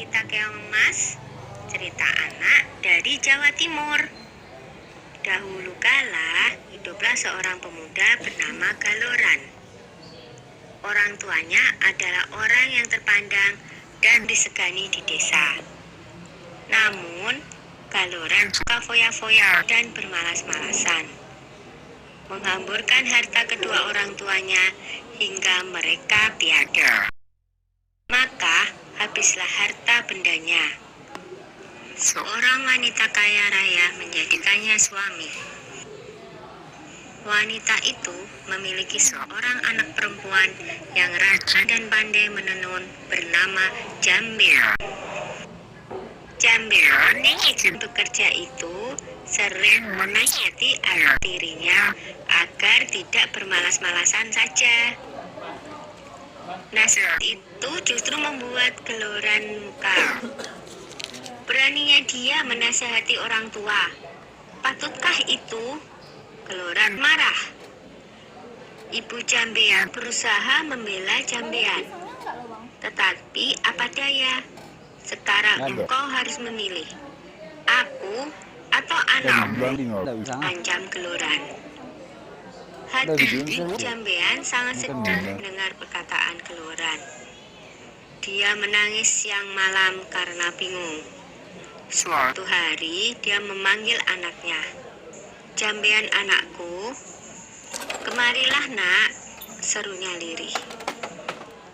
Wanita Keong Emas, cerita anak dari Jawa Timur. Dahulu kala, hiduplah seorang pemuda bernama Galoran. Orang tuanya adalah orang yang terpandang dan disegani di desa. Namun, Galoran suka foya-foya dan bermalas-malasan, menghamburkan harta kedua orang tuanya hingga mereka tiada. Maka, habislah harta bendanya. Seorang wanita kaya raya menjadikannya suami. Wanita itu memiliki seorang anak perempuan yang rajin dan pandai menenun bernama Jambil. Jambil yang bekerja itu sering menasihati anak tirinya agar tidak bermalas-malasan saja. Nasihat itu justru membuat Galoran muka. Beraninya dia menasihati orang tua. Patutkah itu? Galoran marah. Ibu Jambean berusaha membela Jambean. Tetapi apa daya? Sekarang engkau harus memilih. Aku atau anakmu, ancam Galoran. Hati Jambean sangat sedih mendengar perkataan Galoran. Dia menangis siang malam karena bingung. Suatu hari dia memanggil anaknya. Jambean anakku, kemarilah nak, serunya lirih.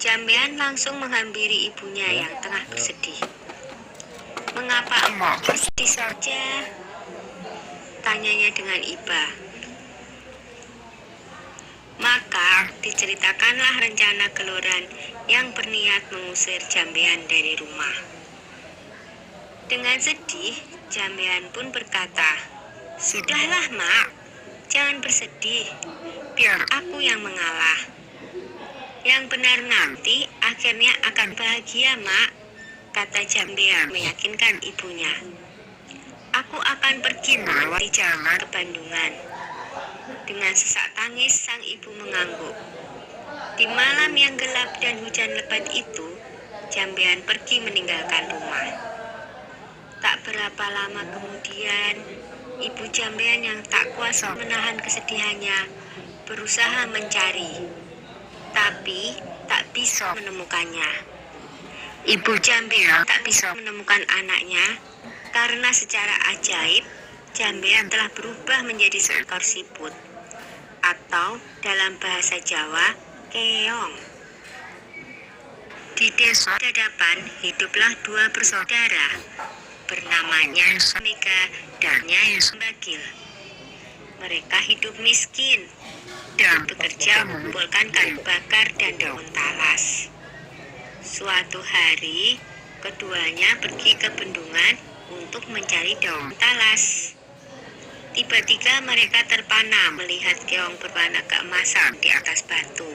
Jambean langsung menghampiri ibunya yang tengah bersedih. Mengapa engkau bersedih saja? Tanyanya dengan iba. Maka diceritakanlah rencana Galoran yang berniat mengusir Jambean dari rumah. Dengan sedih, Jambean pun berkata, "Sudahlah, Mak, jangan bersedih, biar aku yang mengalah. Yang benar nanti akhirnya akan bahagia, Mak," kata Jambean meyakinkan ibunya. "Aku akan pergi melewati jalan ke Bandungan." Dengan sesak tangis sang ibu mengangguk. Di malam yang gelap dan hujan lebat itu, Jambean pergi meninggalkan rumah. Tak berapa lama kemudian, ibu Jambean yang tak kuasa menahan kesedihannya berusaha mencari, tapi tak bisa menemukannya. Ibu Jambean tak bisa menemukan anaknya karena secara ajaib Jambean telah berubah menjadi seekor siput, atau dalam bahasa Jawa, keong. Di desa Dadapan hiduplah dua bersaudara, bernama Nyai Sambega dan Nyai Sembagil. Mereka hidup miskin dan bekerja mengumpulkan kayu bakar dan daun talas. Suatu hari, keduanya pergi ke bendungan untuk mencari daun talas. Tiba-tiba mereka terpana melihat keong berwarna keemasan di atas batu.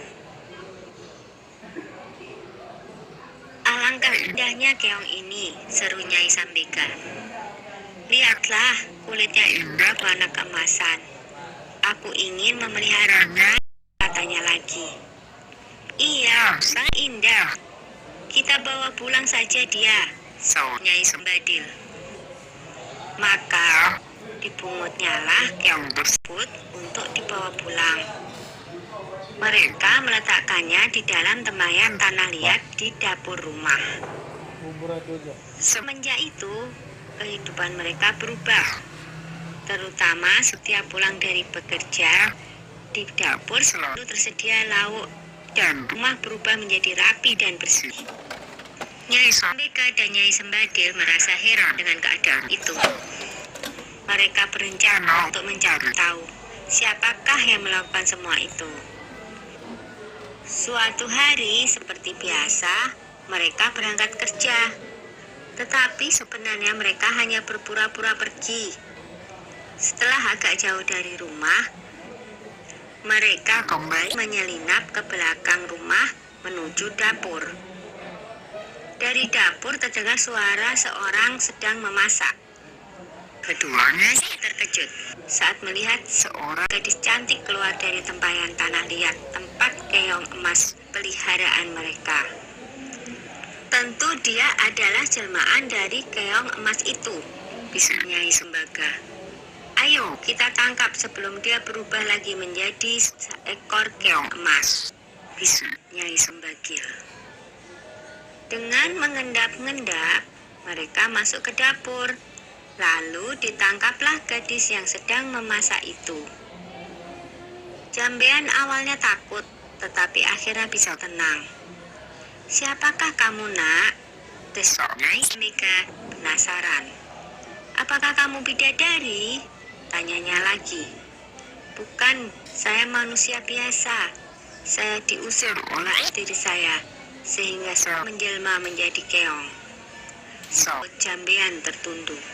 "Alangkah indahnya keong ini," seru Nyai Sambega. "Lihatlah, kulitnya indah warna keemasan. Aku ingin memeliharanya," katanya lagi. "Iya, sangat indah. Kita bawa pulang saja dia," sahut Nyai Sembadil. Maka dibungutnyalah keong tersebut untuk dibawa pulang. Mereka meletakkannya di dalam tempayan tanah liat di dapur rumah. Semenjak itu, kehidupan mereka berubah. Terutama setiap pulang dari bekerja, di dapur selalu tersedia lauk dan rumah berubah menjadi rapi dan bersih. Nyai Sambega dan Nyai Sembadil merasa heran dengan keadaan itu. Mereka berencana untuk mencari tahu siapakah yang melakukan semua itu. Suatu hari, seperti biasa, mereka berangkat kerja. Tetapi sebenarnya mereka hanya berpura-pura pergi. Setelah agak jauh dari rumah, mereka kembali menyelinap ke belakang rumah menuju dapur. Dari dapur terdengar suara seorang sedang memasak. Keduanya terkejut saat melihat seorang gadis cantik keluar dari tempayan tanah liat tempat keong emas peliharaan mereka. Tentu dia adalah jelmaan dari keong emas itu, bisik Nyai Sembaga. Ayo kita tangkap sebelum dia berubah lagi menjadi seekor keong emas, bisik Nyai Sembagil. Dengan mengendap-endap, mereka masuk ke dapur. Lalu ditangkaplah gadis yang sedang memasak itu. Jambean awalnya takut, tetapi akhirnya bisa tenang. "Siapakah kamu, nak?" desok Nyai Semega penasaran. "Apakah kamu bidadari?" tanyanya lagi. "Bukan, saya manusia biasa. Saya diusir oleh istri saya, sehingga saya menjelma menjadi keong." Sok Jambean tertunduk.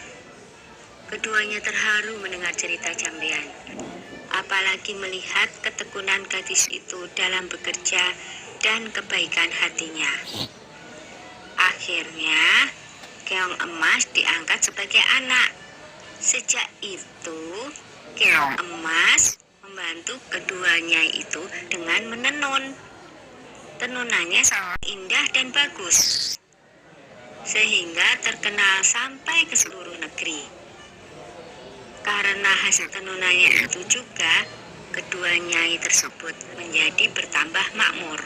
Keduanya terharu mendengar cerita Jambean, apalagi melihat ketekunan gadis itu dalam bekerja dan kebaikan hatinya. Akhirnya, keong emas diangkat sebagai anak. Sejak itu, keong emas membantu keduanya itu dengan menenun. Tenunannya sangat indah dan bagus, sehingga terkenal sampai ke seluruh negeri. Karena hasil tenunannya itu juga, kedua nyai tersebut menjadi bertambah makmur.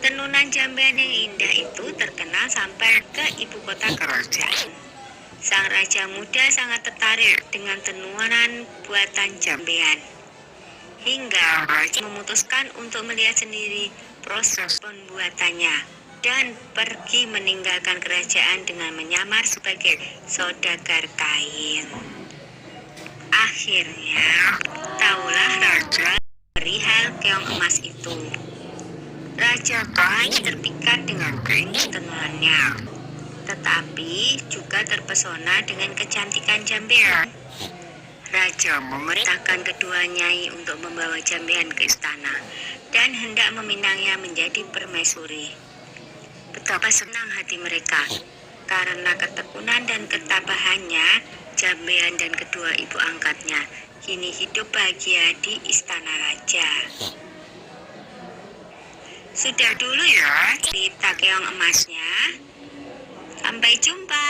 Tenunan Jambean yang indah itu terkenal sampai ke ibu kota kerajaan. Sang raja muda sangat tertarik dengan tenunan buatan Jambean, hingga raja memutuskan untuk melihat sendiri proses pembuatannya dan pergi meninggalkan kerajaan dengan menyamar sebagai saudagar kain. Akhirnya, tahulah raja perihal keong emas itu. Raja Kain terpikat dengan kain tenunannya, tetapi juga terpesona dengan kecantikan Jambean. Raja memerintahkan kedua nyai untuk membawa Jambean ke istana dan hendak meminangnya menjadi permaisuri. Betapa senang hati mereka, karena ketekunan dan ketabahannya, Jambean dan kedua ibu angkatnya kini hidup bahagia di istana raja. Sudah dulu ya cerita keong emasnya. Sampai jumpa.